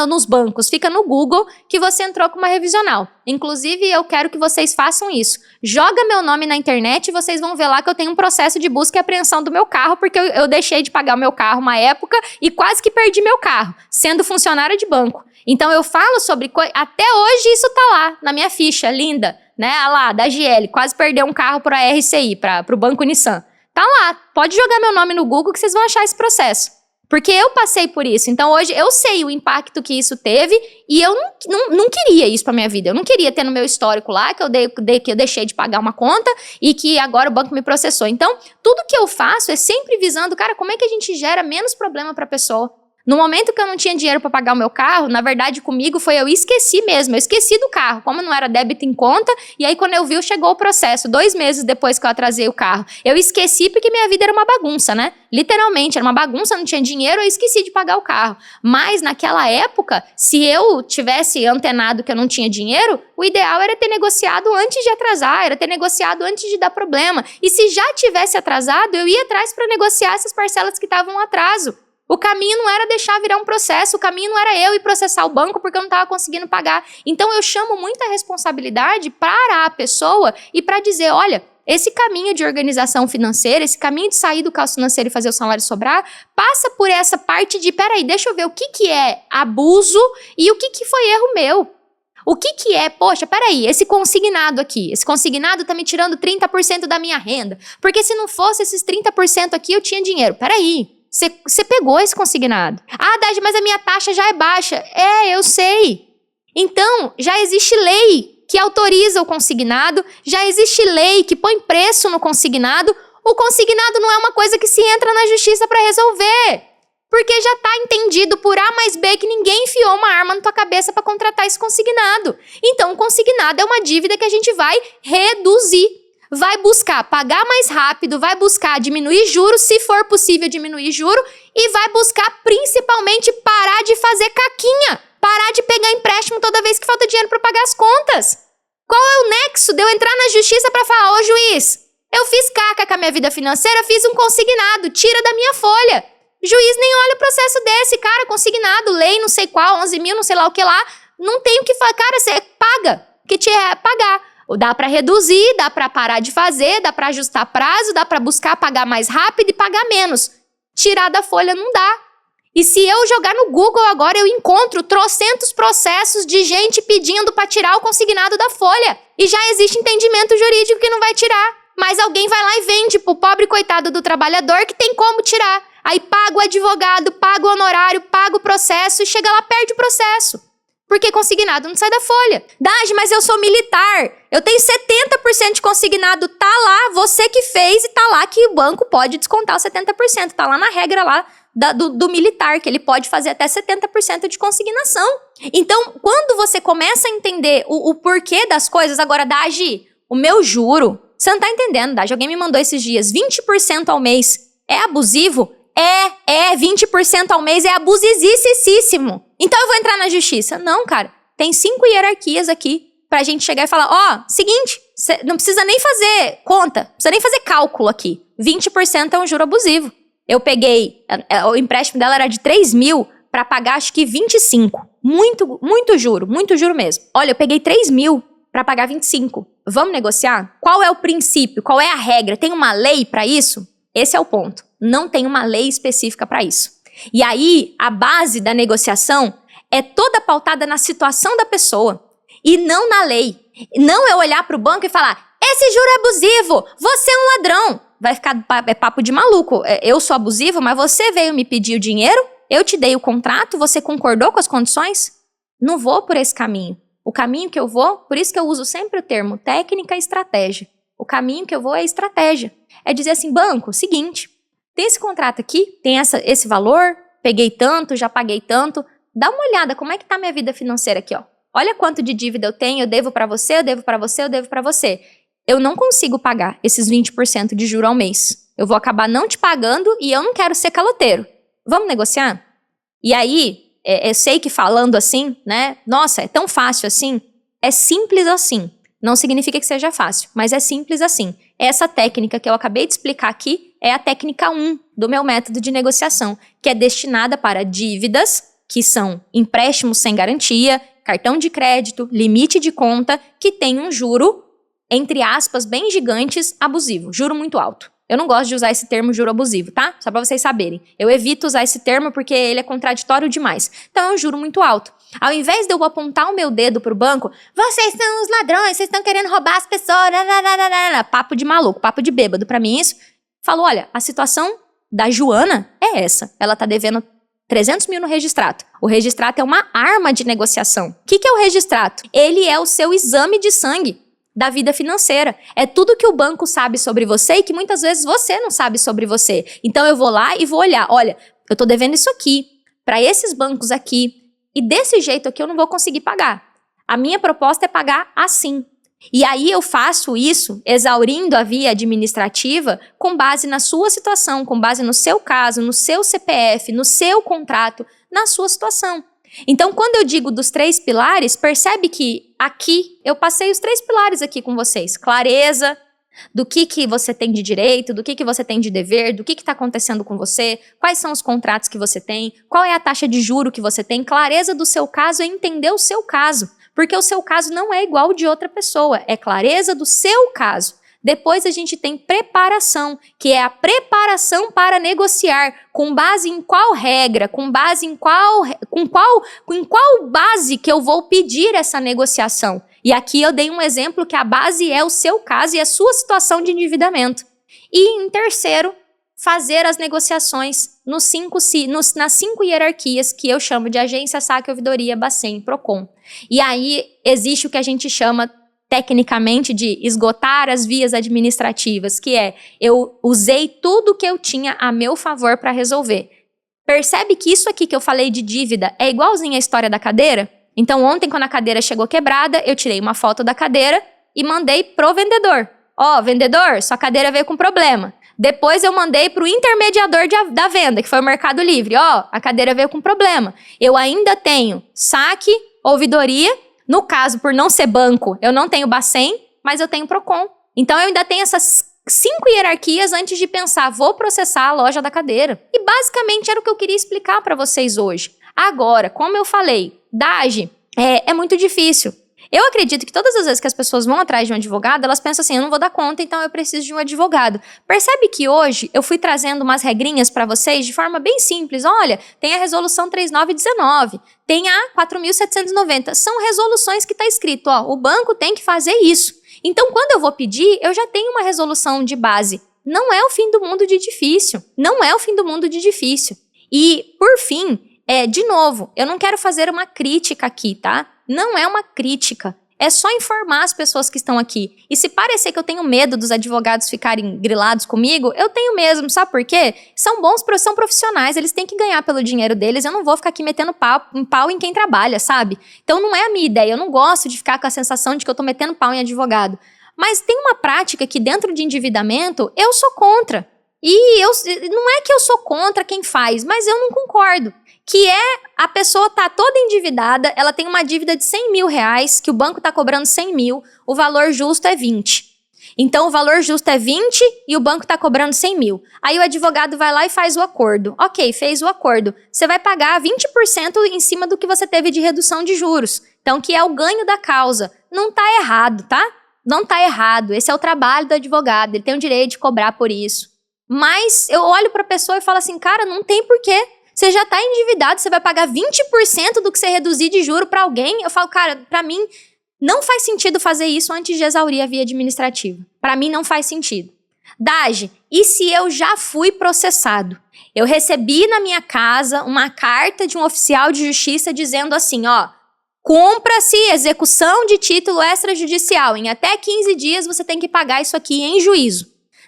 nos bancos, fica no Google que você entrou com uma revisional. Inclusive, eu quero que vocês façam isso. Joga meu nome na internet e vocês vão ver lá que eu tenho um processo de busca e apreensão do meu carro, porque eu deixei de pagar o meu carro uma época e quase que perdi meu carro, sendo funcionária de banco. Então, eu falo sobre... Até hoje isso tá lá, na minha ficha, linda. Né, lá, da GL, quase perdeu um carro para a RCI, para o Banco Nissan. Tá lá, pode jogar meu nome no Google que vocês vão achar esse processo. Porque eu passei por isso. Então hoje eu sei o impacto que isso teve e eu não queria isso pra minha vida. Eu não queria ter no meu histórico lá que eu deixei de pagar uma conta e que agora o banco me processou. Então, tudo que eu faço é sempre visando, cara, como é que a gente gera menos problema pra pessoa? No momento que eu não tinha dinheiro para pagar o meu carro, na verdade comigo eu esqueci mesmo, eu esqueci do carro, como não era débito em conta, e aí quando eu vi, chegou o processo, 2 meses depois que eu atrasei o carro. Eu esqueci porque minha vida era uma bagunça, né? Literalmente, era uma bagunça, não tinha dinheiro, eu esqueci de pagar o carro. Mas naquela época, se eu tivesse antenado que eu não tinha dinheiro, o ideal era ter negociado antes de atrasar, era ter negociado antes de dar problema. E se já tivesse atrasado, eu ia atrás para negociar essas parcelas que estavam em atraso. O caminho não era deixar virar um processo, o caminho não era eu ir processar o banco porque eu não estava conseguindo pagar. Então eu chamo muita responsabilidade para a pessoa e para dizer, olha, esse caminho de organização financeira, esse caminho de sair do caos financeiro e fazer o salário sobrar, passa por essa parte de, peraí, deixa eu ver o que é abuso e o que foi erro meu. O que é, poxa, peraí, esse consignado aqui, esse consignado tá me tirando 30% da minha renda, porque se não fosse esses 30% aqui eu tinha dinheiro, peraí. Você pegou esse consignado. Ah, Dade, mas a minha taxa já é baixa. Eu sei. Então, já existe lei que autoriza o consignado, já existe lei que põe preço no consignado. O consignado não é uma coisa que se entra na justiça para resolver. Porque já está entendido por A mais B que ninguém enfiou uma arma na tua cabeça para contratar esse consignado. Então, o consignado é uma dívida que a gente vai reduzir. Vai buscar pagar mais rápido, vai buscar diminuir juros, se for possível diminuir juro, e vai buscar principalmente parar de fazer caquinha, parar de pegar empréstimo toda vez que falta dinheiro para pagar as contas. Qual é o nexo de eu entrar na justiça para falar, ô juiz, eu fiz caca com a minha vida financeira, fiz um consignado, tira da minha folha. Juiz nem olha o processo desse, cara, consignado, lei não sei qual, 11 mil, não sei lá o que lá, não tem o que falar, cara, você paga, que te é pagar. Dá para reduzir, dá para parar de fazer, dá para ajustar prazo, dá para buscar pagar mais rápido e pagar menos. Tirar da folha não dá. E se eu jogar no Google agora, eu encontro trocentos processos de gente pedindo para tirar o consignado da folha. E já existe entendimento jurídico que não vai tirar. Mas alguém vai lá e vende pro pobre coitado do trabalhador que tem como tirar. Aí paga o advogado, paga o honorário, paga o processo e chega lá, perde o processo. Porque consignado não sai da folha. Dage, mas eu sou militar. Eu tenho 70% de consignado. Tá lá, você que fez e tá lá que o banco pode descontar os 70%. Tá lá na regra lá do militar, que ele pode fazer até 70% de consignação. Então, quando você começa a entender o porquê das coisas, agora, Dage, o meu juro, você não tá entendendo, Dage, alguém me mandou esses dias, 20% ao mês é abusivo? 20% ao mês é abusicíssimo. Então eu vou entrar na justiça. Não, cara. Tem 5 hierarquias aqui pra gente chegar e falar, seguinte, não precisa nem fazer conta, não precisa nem fazer cálculo aqui. 20% é um juro abusivo. Eu peguei, o empréstimo dela era de 3 mil pra pagar acho que 25. Muito juro mesmo. Olha, eu peguei 3 mil pra pagar 25. Vamos negociar? Qual é o princípio? Qual é a regra? Tem uma lei pra isso? Esse é o ponto. Não tem uma lei específica para isso. E aí, a base da negociação é toda pautada na situação da pessoa e não na lei. Não é olhar para o banco e falar, esse juro é abusivo, você é um ladrão. Vai ficar papo de maluco. Eu sou abusivo, mas você veio me pedir o dinheiro, eu te dei o contrato, você concordou com as condições? Não vou por esse caminho. O caminho que eu vou, por isso que eu uso sempre o termo técnica e estratégia. caminho que eu vou é estratégia. É dizer assim, banco, seguinte, tem esse contrato aqui, tem esse valor, peguei tanto, já paguei tanto, dá uma olhada, como é que tá minha vida financeira aqui, ó. Olha quanto de dívida eu tenho, eu devo pra você, eu devo pra você, eu devo pra você. Eu não consigo pagar esses 20% de juro ao mês. Eu vou acabar não te pagando e eu não quero ser caloteiro. Vamos negociar? E aí, eu sei que falando assim, né? Nossa, é tão fácil assim. É simples assim. Não significa que seja fácil, mas é simples assim. Essa técnica que eu acabei de explicar aqui é a técnica 1 do meu método de negociação, que é destinada para dívidas, que são empréstimos sem garantia, cartão de crédito, limite de conta, que tem um juro, entre aspas, bem gigantes, abusivo, juro muito alto. Eu não gosto de usar esse termo juro abusivo, tá? Só pra vocês saberem. Eu evito usar esse termo porque ele é contraditório demais. Então é um juro muito alto. Ao invés de eu apontar o meu dedo pro banco, vocês são os ladrões, vocês estão querendo roubar as pessoas, papo de maluco, papo de bêbado, pra mim isso. Falo, olha, a situação da Joana é essa. Ela tá devendo 300 mil no registrato. O registrato é uma arma de negociação. O que é o registrato? Ele é o seu exame de sangue da vida financeira. É tudo que o banco sabe sobre você e que muitas vezes você não sabe sobre você. Então eu vou lá e vou olhar, olha, eu tô devendo isso aqui, para esses bancos aqui, e desse jeito aqui eu não vou conseguir pagar. A minha proposta é pagar assim. E aí eu faço isso exaurindo a via administrativa com base na sua situação, com base no seu caso, no seu CPF, no seu contrato, na sua situação. Então, quando eu digo dos 3 pilares, percebe que aqui eu passei os 3 pilares aqui com vocês. Clareza do que você tem de direito, do que você tem de dever, do que está acontecendo com você, quais são os contratos que você tem, qual é a taxa de juro que você tem. Clareza do seu caso é entender o seu caso, porque o seu caso não é igual ao de outra pessoa, é clareza do seu caso. Depois a gente tem preparação, que é a preparação para negociar, com base em qual regra, com base em qual base que eu vou pedir essa negociação. E aqui eu dei um exemplo que a base é o seu caso e a sua situação de endividamento. E em terceiro, fazer as negociações nas 5 hierarquias que eu chamo de agência, saque, ouvidoria, Bacen, Procon. E aí existe o que a gente chama tecnicamente de esgotar as vias administrativas, que é, eu usei tudo que eu tinha a meu favor para resolver. Percebe que isso aqui que eu falei de dívida é igualzinho à história da cadeira? Então ontem, quando a cadeira chegou quebrada, eu tirei uma foto da cadeira e mandei pro vendedor. Ó, vendedor, sua cadeira veio com problema. Depois eu mandei pro intermediador da venda, que foi o Mercado Livre. Ó, a cadeira veio com problema. Eu ainda tenho saque, ouvidoria. No caso, por não ser banco, eu não tenho Bacen, mas eu tenho Procon. Então, eu ainda tenho essas 5 hierarquias antes de pensar, vou processar a loja da cadeira. E basicamente era o que eu queria explicar para vocês hoje. Agora, como eu falei, DAGE é muito difícil. Eu acredito que todas as vezes que as pessoas vão atrás de um advogado, elas pensam assim, eu não vou dar conta, então eu preciso de um advogado. Percebe que hoje eu fui trazendo umas regrinhas para vocês de forma bem simples. Olha, tem a resolução 3919, tem a 4.790. São resoluções que está escrito, ó, o banco tem que fazer isso. Então, quando eu vou pedir, eu já tenho uma resolução de base. Não é o fim do mundo de difícil. Não é o fim do mundo de difícil. E, por fim, de novo, eu não quero fazer uma crítica aqui, tá? Não é uma crítica, é só informar as pessoas que estão aqui. E se parecer que eu tenho medo dos advogados ficarem grilados comigo, eu tenho mesmo, sabe por quê? São profissionais, eles têm que ganhar pelo dinheiro deles, eu não vou ficar aqui metendo pau em quem trabalha, sabe? Então não é a minha ideia, eu não gosto de ficar com a sensação de que eu tô metendo pau em advogado. Mas tem uma prática que dentro de endividamento, eu sou contra. E não é que eu sou contra quem faz, mas eu não concordo. Que é, a pessoa tá toda endividada, ela tem uma dívida de 100 mil reais, que o banco tá cobrando 100 mil, o valor justo é 20. Então, o valor justo é 20 e o banco tá cobrando 100 mil. Aí o advogado vai lá e faz o acordo. Ok, fez o acordo. Você vai pagar 20% em cima do que você teve de redução de juros. Então, que é o ganho da causa. Não tá errado, tá? Não tá errado. Esse é o trabalho do advogado, ele tem o direito de cobrar por isso. Mas eu olho pra pessoa e falo assim, cara, não tem porquê. Você já tá endividado, você vai pagar 20% do que você reduzir de juro pra alguém? Eu falo, cara, pra mim não faz sentido fazer isso antes de exaurir a via administrativa. Pra mim não faz sentido. DAGE, e se eu já fui processado? Eu recebi na minha casa uma carta de um oficial de justiça dizendo assim, ó, Cumpra-se execução de título extrajudicial. Em até 15 dias você tem que pagar isso aqui em juízo.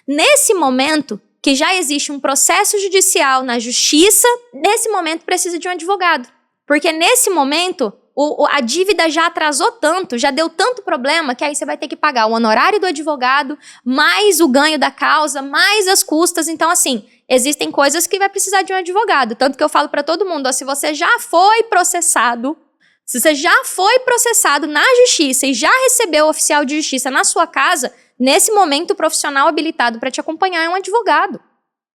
Nesse momento, que já existe um processo judicial na justiça, nesse momento precisa de um advogado. Porque nesse momento, a dívida já atrasou tanto, já deu tanto problema, que aí você vai ter que pagar o honorário do advogado, mais o ganho da causa, mais as custas. Então, assim, existem coisas que vai precisar de um advogado. Tanto que eu falo para todo mundo, ó, se você já foi processado, na justiça e já recebeu o oficial de justiça na sua casa, nesse momento o profissional habilitado para te acompanhar é um advogado.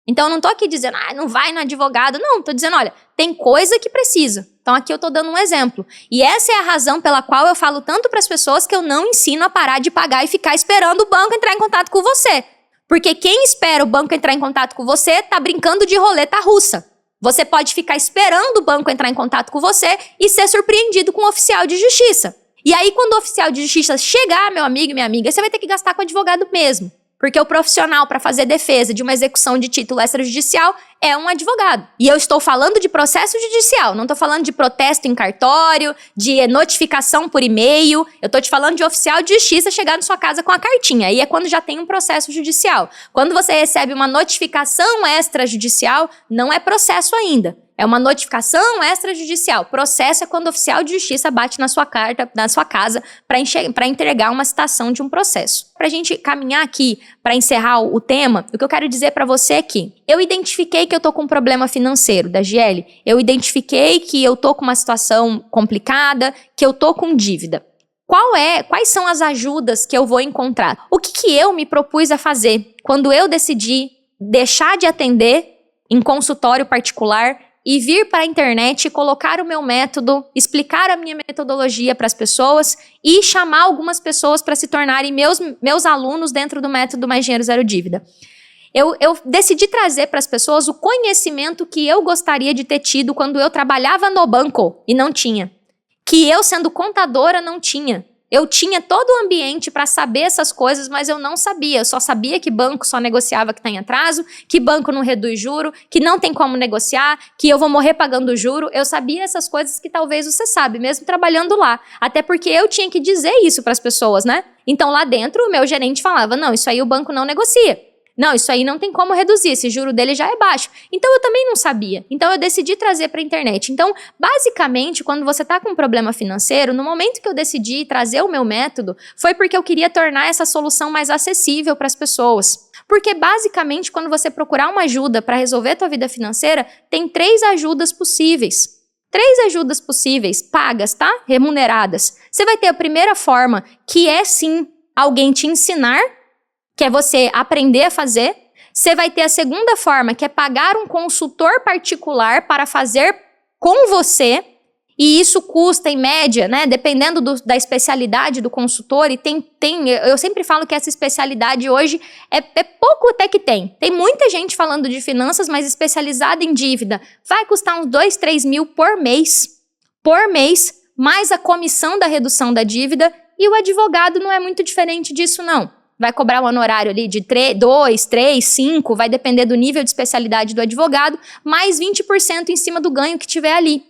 Então eu não tô aqui dizendo, não vai no advogado. Não, tô dizendo, olha, tem coisa que precisa. Então aqui eu tô dando um exemplo. E essa é a razão pela qual eu falo tanto para as pessoas que eu não ensino a parar de pagar e ficar esperando o banco entrar em contato com você. Porque quem espera o banco entrar em contato com você tá brincando de roleta russa. Você pode ficar esperando o banco entrar em contato com você e ser surpreendido com um oficial de justiça. E aí, quando o oficial de justiça chegar, meu amigo e minha amiga, você vai ter que gastar com o advogado mesmo. Porque o profissional para fazer defesa de uma execução de título extrajudicial é um advogado. E eu estou falando de processo judicial, não estou falando de protesto em cartório, de notificação por e-mail. Eu estou te falando de oficial de justiça chegar na sua casa com a cartinha. Aí é quando já tem um processo judicial. Quando você recebe uma notificação extrajudicial, não é processo ainda. É uma notificação extrajudicial. Processo é quando o oficial de justiça bate na sua casa para entregar uma citação de um processo. Para a gente caminhar aqui, para encerrar o tema, o que eu quero dizer para você é que eu identifiquei que eu tô com um problema financeiro, da GL. Eu identifiquei que eu tô com uma situação complicada, que eu tô com dívida. Quais são as ajudas que eu vou encontrar? O que eu me propus a fazer quando eu decidi deixar de atender em consultório particular e vir para a internet e colocar o meu método, explicar a minha metodologia para as pessoas e chamar algumas pessoas para se tornarem meus alunos dentro do método Mais Dinheiro Zero Dívida. Eu decidi trazer para as pessoas o conhecimento que eu gostaria de ter tido quando eu trabalhava no banco e não tinha. Que eu, sendo contadora, não tinha. Eu tinha todo o ambiente para saber essas coisas, mas eu não sabia. Eu só sabia que banco só negociava que está em atraso, que banco não reduz juro, que não tem como negociar, que eu vou morrer pagando juro. Eu sabia essas coisas que talvez você sabe, mesmo trabalhando lá. Até porque eu tinha que dizer isso para as pessoas, né? Então lá dentro o meu gerente falava, não, isso aí o banco não negocia. Não, isso aí não tem como reduzir, esse juro dele já é baixo. Então eu também não sabia. Então eu decidi trazer para a internet. Então, basicamente, quando você está com um problema financeiro, no momento que eu decidi trazer o meu método, foi porque eu queria tornar essa solução mais acessível para as pessoas. Porque basicamente, quando você procurar uma ajuda para resolver a tua vida financeira, tem 3 ajudas possíveis. 3 ajudas possíveis, pagas, tá? Remuneradas. Você vai ter a primeira forma, que é sim alguém te ensinar, que é você aprender a fazer. Você vai ter a segunda forma, que é pagar um consultor particular para fazer com você. E isso custa, em média, né, dependendo da especialidade do consultor. E eu sempre falo que essa especialidade hoje é pouco até que tem. Tem muita gente falando de finanças, mas especializada em dívida. Vai custar uns 2, 3 mil por mês. Por mês, mais a comissão da redução da dívida. E o advogado não é muito diferente disso, não. Vai cobrar um honorário ali de 2, 3, 5, vai depender do nível de especialidade do advogado, mais 20% em cima do ganho que tiver ali.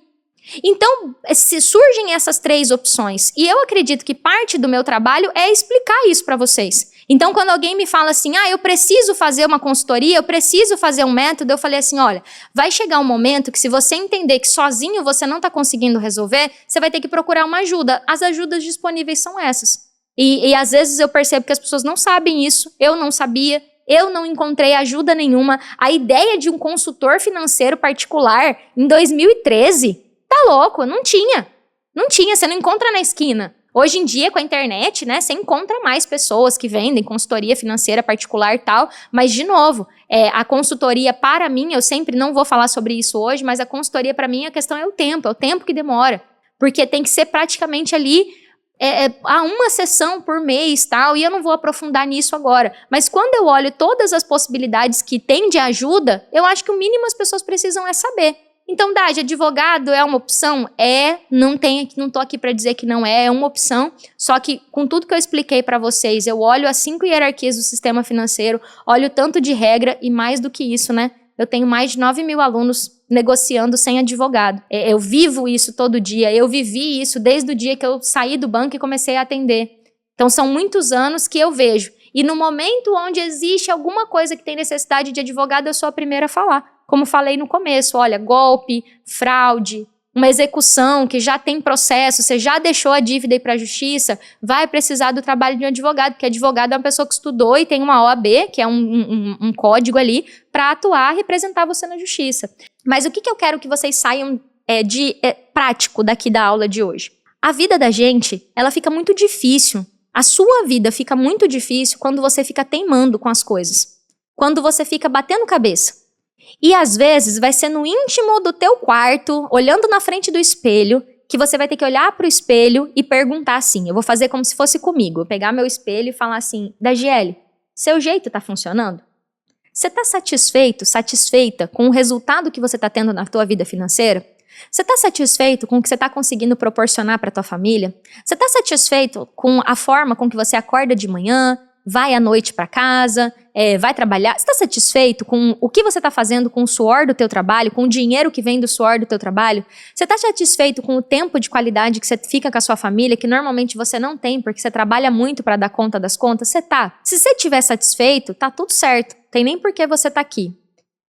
Então, se surgem essas 3 opções, e eu acredito que parte do meu trabalho é explicar isso para vocês. Então, quando alguém me fala assim, eu preciso fazer uma consultoria, eu preciso fazer um método, eu falei assim, olha, vai chegar um momento que se você entender que sozinho você não está conseguindo resolver, você vai ter que procurar uma ajuda. As ajudas disponíveis são essas. E às vezes eu percebo que as pessoas não sabem isso, eu não sabia, eu não encontrei ajuda nenhuma. A ideia de um consultor financeiro particular em 2013, tá louco, não tinha. Não tinha, você não encontra na esquina. Hoje em dia, com a internet, né, você encontra mais pessoas que vendem consultoria financeira particular e tal, mas, de novo, a consultoria para mim, eu sempre não vou falar sobre isso hoje, mas a consultoria para mim, a questão é o tempo que demora, porque tem que ser praticamente ali uma sessão por mês, tal, e eu não vou aprofundar nisso agora. Mas quando eu olho todas as possibilidades que tem de ajuda, eu acho que o mínimo as pessoas precisam é saber. Então, Dade, advogado é uma opção? Não tô aqui para dizer que não é uma opção, só que com tudo que eu expliquei para vocês, eu olho as 5 hierarquias do sistema financeiro, olho o tanto de regra e mais do que isso, né? eu tenho mais de 9 mil alunos negociando sem advogado. Eu vivo isso todo dia, eu vivi isso desde o dia que eu saí do banco e comecei a atender. Então são muitos anos que eu vejo. E no momento onde existe alguma coisa que tem necessidade de advogado, eu sou a primeira a falar. Como falei no começo, olha, golpe, fraude, uma execução que já tem processo, você já deixou a dívida ir para a justiça, vai precisar do trabalho de um advogado, porque advogado é uma pessoa que estudou e tem uma OAB, que é um código ali, para atuar e representar você na justiça. Mas o que eu quero que vocês saiam de prático daqui da aula de hoje? A vida da gente, ela fica muito difícil. A sua vida fica muito difícil quando você fica teimando com as coisas. Quando você fica batendo cabeça. E às vezes vai ser no íntimo do teu quarto, olhando na frente do espelho, que você vai ter que olhar pro espelho e perguntar assim, eu vou fazer como se fosse comigo, eu pegar meu espelho e falar assim, Dagiele, seu jeito tá funcionando? Você tá satisfeita com o resultado que você tá tendo na tua vida financeira? Você está satisfeito com o que você está conseguindo proporcionar para a tua família? Você está satisfeito com a forma com que você acorda de manhã, vai à noite para casa, vai trabalhar? Você está satisfeito com o que você está fazendo com o suor do teu trabalho, com o dinheiro que vem do suor do teu trabalho? Você está satisfeito com o tempo de qualidade que você fica com a sua família, que normalmente você não tem porque você trabalha muito para dar conta das contas? Você tá. Se você estiver satisfeito, tá tudo certo. Tem nem por que você tá aqui.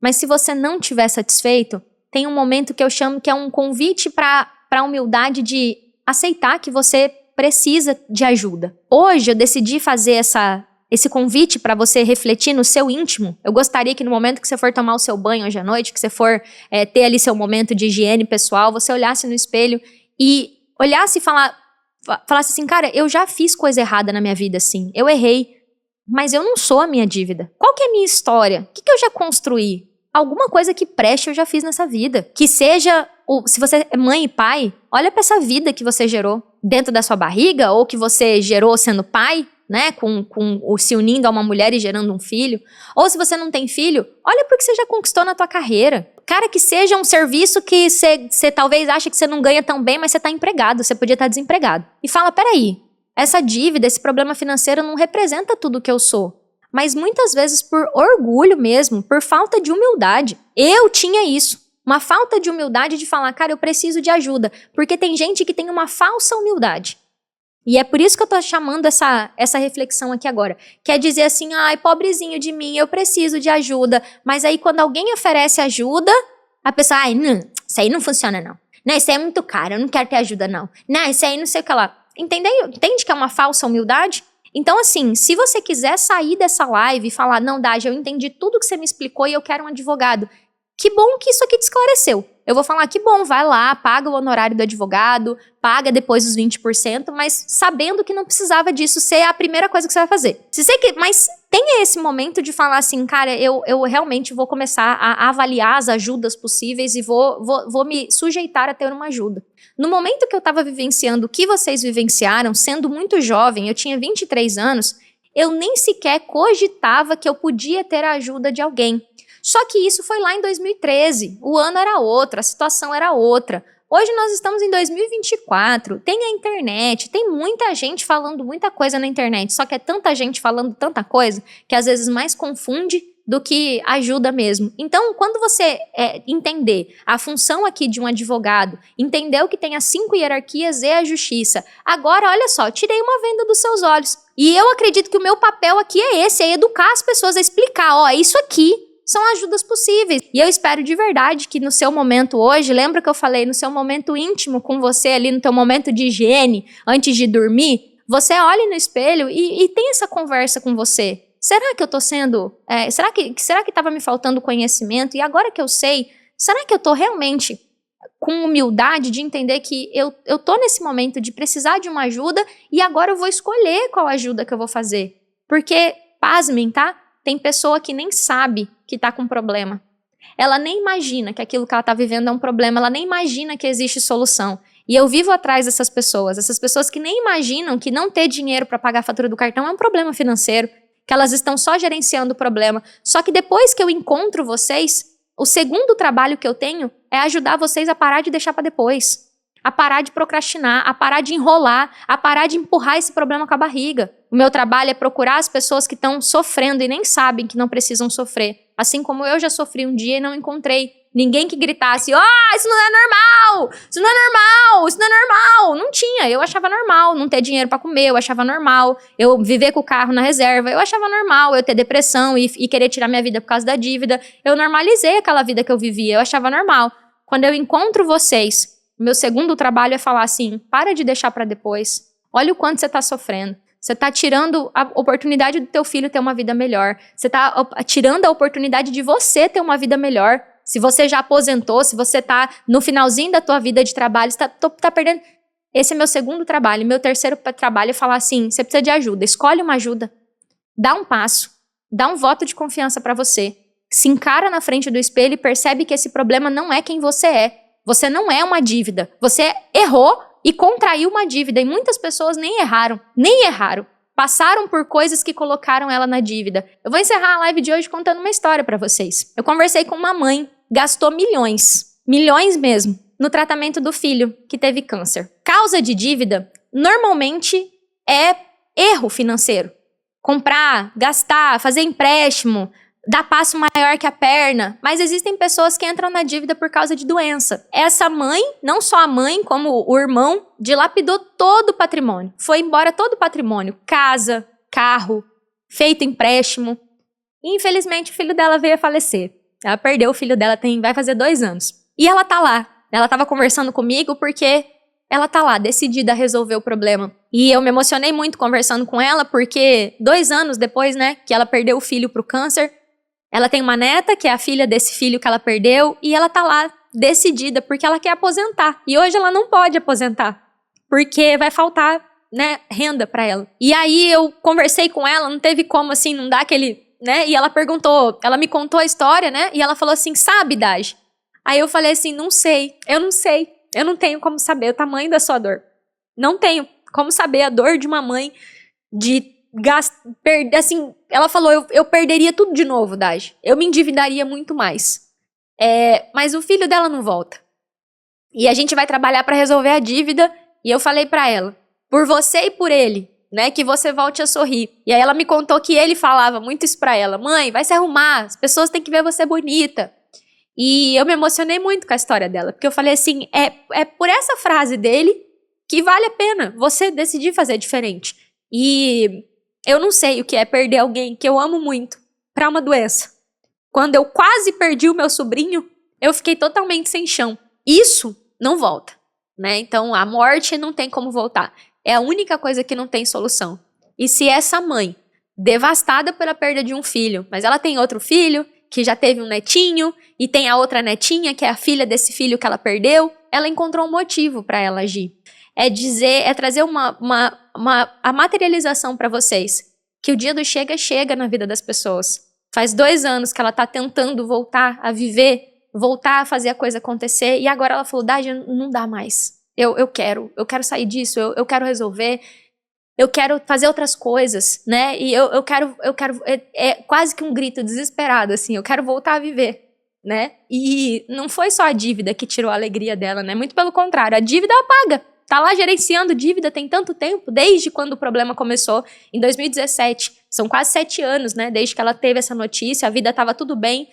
Mas se você não estiver satisfeito, tem um momento que eu chamo que é um convite para a humildade de aceitar que você precisa de ajuda. Hoje eu decidi fazer esse convite para você refletir no seu íntimo. Eu gostaria que no momento que você for tomar o seu banho hoje à noite, que você for ter ali seu momento de higiene pessoal, você olhasse no espelho e olhasse e falasse assim, cara, eu já fiz coisa errada na minha vida, sim. Eu errei, mas eu não sou a minha dívida. Qual que é a minha história? O que eu já construí? Alguma coisa que preste eu já fiz nessa vida. Que seja, se você é mãe e pai, olha pra essa vida que você gerou dentro da sua barriga, ou que você gerou sendo pai, né, se unindo a uma mulher e gerando um filho. Ou se você não tem filho, olha pro que você já conquistou na tua carreira. Cara, que seja um serviço que você talvez ache que você não ganha tão bem, mas você tá empregado, você podia estar desempregado. E fala, peraí, essa dívida, esse problema financeiro não representa tudo que eu sou. Mas muitas vezes por orgulho mesmo, por falta de humildade. Eu tinha isso, uma falta de humildade de falar, cara, eu preciso de ajuda, porque tem gente que tem uma falsa humildade. E é por isso que eu tô chamando essa reflexão aqui agora. Quer dizer assim, ai, pobrezinho de mim, eu preciso de ajuda, mas aí quando alguém oferece ajuda, a pessoa, ai, não, isso aí não funciona não. Não, isso aí é muito caro, eu não quero ter ajuda não. Não, isso aí não sei o que lá. Entende que é uma falsa humildade? Então, assim, se você quiser sair dessa live e falar, não, Dagi, eu entendi tudo que você me explicou e eu quero um advogado. Que bom que isso aqui te esclareceu. Eu vou falar, que bom, vai lá, paga o honorário do advogado, paga depois os 20%, mas sabendo que não precisava disso ser a primeira coisa que você vai fazer. Mas tenha esse momento de falar assim, cara, eu realmente vou começar a avaliar as ajudas possíveis e vou me sujeitar a ter uma ajuda. No momento que eu estava vivenciando o que vocês vivenciaram, sendo muito jovem, eu tinha 23 anos, eu nem sequer cogitava que eu podia ter a ajuda de alguém. Só que isso foi lá em 2013, o ano era outro, a situação era outra. Hoje nós estamos em 2024, tem a internet, tem muita gente falando muita coisa na internet, só que é tanta gente falando tanta coisa que às vezes mais confunde do que ajuda mesmo. Então, quando você entender a função aqui de um advogado, entendeu que tem as 5 hierarquias e a justiça, agora, olha só, tirei uma venda dos seus olhos. E eu acredito que o meu papel aqui é esse, é educar as pessoas a explicar, ó, isso aqui são ajudas possíveis. E eu espero de verdade que no seu momento hoje, lembra que eu falei, no seu momento íntimo com você ali, no teu momento de higiene, antes de dormir, você olhe no espelho e tenha essa conversa com você. Será que eu tô sendo... será que estava me faltando conhecimento? E agora que eu sei, será que eu tô realmente com humildade de entender que eu tô nesse momento de precisar de uma ajuda e agora eu vou escolher qual ajuda que eu vou fazer? Porque, pasmem, tá? Tem pessoa que nem sabe que tá com problema. Ela nem imagina que aquilo que ela tá vivendo é um problema, ela nem imagina que existe solução. E eu vivo atrás dessas pessoas que nem imaginam que não ter dinheiro para pagar a fatura do cartão é um problema financeiro, que elas estão só gerenciando o problema. Só que depois que eu encontro vocês, o segundo trabalho que eu tenho é ajudar vocês a parar de deixar para depois, a parar de procrastinar, a parar de enrolar, a parar de empurrar esse problema com a barriga. O meu trabalho é procurar as pessoas que estão sofrendo e nem sabem que não precisam sofrer. Assim como eu já sofri um dia e não encontrei ninguém que gritasse, isso não é normal, isso não é normal, isso não é normal. Não tinha, eu achava normal não ter dinheiro pra comer, eu achava normal eu viver com o carro na reserva, eu achava normal eu ter depressão e querer tirar minha vida por causa da dívida. Eu normalizei aquela vida que eu vivia, eu achava normal. Quando eu encontro vocês, meu segundo trabalho é falar assim, para de deixar pra depois, olha o quanto você tá sofrendo. Você tá tirando a oportunidade do teu filho ter uma vida melhor. Você tá tirando a oportunidade de você ter uma vida melhor. Se você já aposentou, se você tá no finalzinho da tua vida de trabalho, você tá perdendo. Esse é meu segundo trabalho. Meu terceiro trabalho é falar assim, você precisa de ajuda. Escolhe uma ajuda. Dá um passo. Dá um voto de confiança pra você. Se encara na frente do espelho e percebe que esse problema não é quem você é. Você não é uma dívida. Você errou e contraiu uma dívida. E muitas pessoas nem erraram. Passaram por coisas que colocaram ela na dívida. Eu vou encerrar a live de hoje contando uma história pra vocês. Eu conversei com uma mãe, gastou milhões mesmo, no tratamento do filho que teve câncer. Causa de dívida, normalmente, é erro financeiro. Comprar, gastar, fazer empréstimo, dar passo maior que a perna, mas existem pessoas que entram na dívida por causa de doença. Essa mãe, não só a mãe, como o irmão, dilapidou todo o patrimônio. Foi embora todo o patrimônio, casa, carro, feito empréstimo. E infelizmente o filho dela veio a falecer. Ela perdeu o filho dela, vai fazer 2 anos. E ela tá lá. Ela tava conversando comigo porque ela tá lá, decidida a resolver o problema. E eu me emocionei muito conversando com ela, porque 2 anos depois, né, que ela perdeu o filho pro câncer, ela tem uma neta, que é a filha desse filho que ela perdeu, e ela tá lá, decidida, porque ela quer aposentar. E hoje ela não pode aposentar, porque vai faltar, né, renda pra ela. E aí eu conversei com ela, não teve como, assim, não dar aquele, né, e ela perguntou, ela me contou a história, né, e ela falou assim, sabe, Daj? Aí eu falei assim, não sei, eu não tenho como saber o tamanho da sua dor. Não tenho como saber a dor de uma mãe de assim, ela falou, eu perderia tudo de novo, Daj. Eu me endividaria muito mais. Mas o filho dela não volta. E a gente vai trabalhar para resolver a dívida. E eu falei para ela, por você e por ele, né, que você volte a sorrir. E aí ela me contou que ele falava muito isso pra ela. Mãe, vai se arrumar, as pessoas têm que ver você bonita. E eu me emocionei muito com a história dela. Porque eu falei assim, é por essa frase dele que vale a pena você decidir fazer diferente. E eu não sei o que é perder alguém que eu amo muito pra uma doença. Quando eu quase perdi o meu sobrinho, eu fiquei totalmente sem chão. Isso não volta, né? Então a morte não tem como voltar. É a única coisa que não tem solução. E se essa mãe, devastada pela perda de um filho, mas ela tem outro filho, que já teve um netinho, e tem a outra netinha, que é a filha desse filho que ela perdeu, ela encontrou um motivo pra ela agir. É trazer a materialização para vocês, que o dia do chega na vida das pessoas. Faz 2 anos que ela tá tentando voltar a viver, voltar a fazer a coisa acontecer, e agora ela falou, Daj, não dá mais. Eu quero sair disso, eu quero resolver, eu quero fazer outras coisas, né? E eu quero, é quase que um grito desesperado, assim, eu quero voltar a viver, né? E não foi só a dívida que tirou a alegria dela, né? Muito pelo contrário, a dívida ela paga. Tá lá gerenciando dívida tem tanto tempo, desde quando o problema começou, em 2017. São quase 7 anos, né? Desde que ela teve essa notícia, a vida tava tudo bem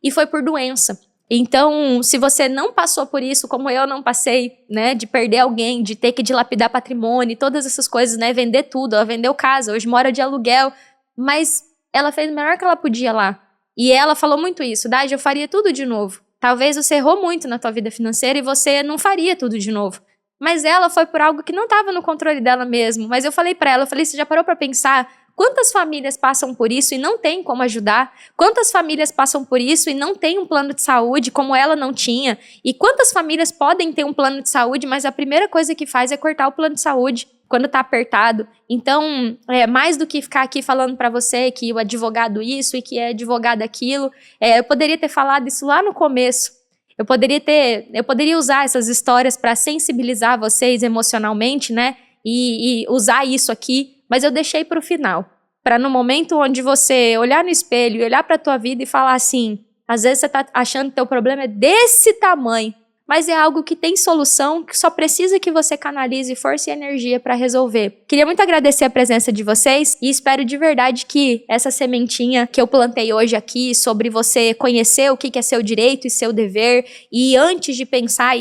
e foi por doença. Então, se você não passou por isso, como eu não passei, né? De perder alguém, de ter que dilapidar patrimônio, todas essas coisas, né? Vender tudo, ela vendeu casa, hoje mora de aluguel, mas ela fez o melhor que ela podia lá. E ela falou muito isso, Daj, eu faria tudo de novo. Talvez você errou muito na tua vida financeira e você não faria tudo de novo. Mas ela foi por algo que não estava no controle dela mesmo. Mas eu falei pra ela, você já parou pra pensar quantas famílias passam por isso e não tem como ajudar? Quantas famílias passam por isso e não tem um plano de saúde como ela não tinha? E quantas famílias podem ter um plano de saúde, mas a primeira coisa que faz é cortar o plano de saúde quando tá apertado? Então, mais do que ficar aqui falando pra você que o advogado isso e que é advogado aquilo, eu poderia ter falado isso lá no começo. Eu poderia usar essas histórias para sensibilizar vocês emocionalmente, né? E usar isso aqui, mas eu deixei para o final. Para no momento onde você olhar no espelho e olhar para a tua vida e falar assim, às vezes você tá achando que teu problema é desse tamanho, mas é algo que tem solução, que só precisa que você canalize força e energia para resolver. Queria muito agradecer a presença de vocês e espero de verdade que essa sementinha que eu plantei hoje aqui sobre você conhecer o que é seu direito e seu dever, e antes de pensar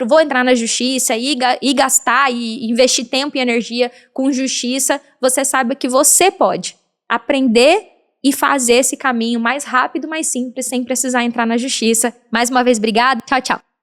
vou entrar na justiça e gastar e investir tempo e energia com justiça, você saiba que você pode aprender e fazer esse caminho mais rápido, mais simples, sem precisar entrar na justiça. Mais uma vez, obrigada. Tchau, tchau.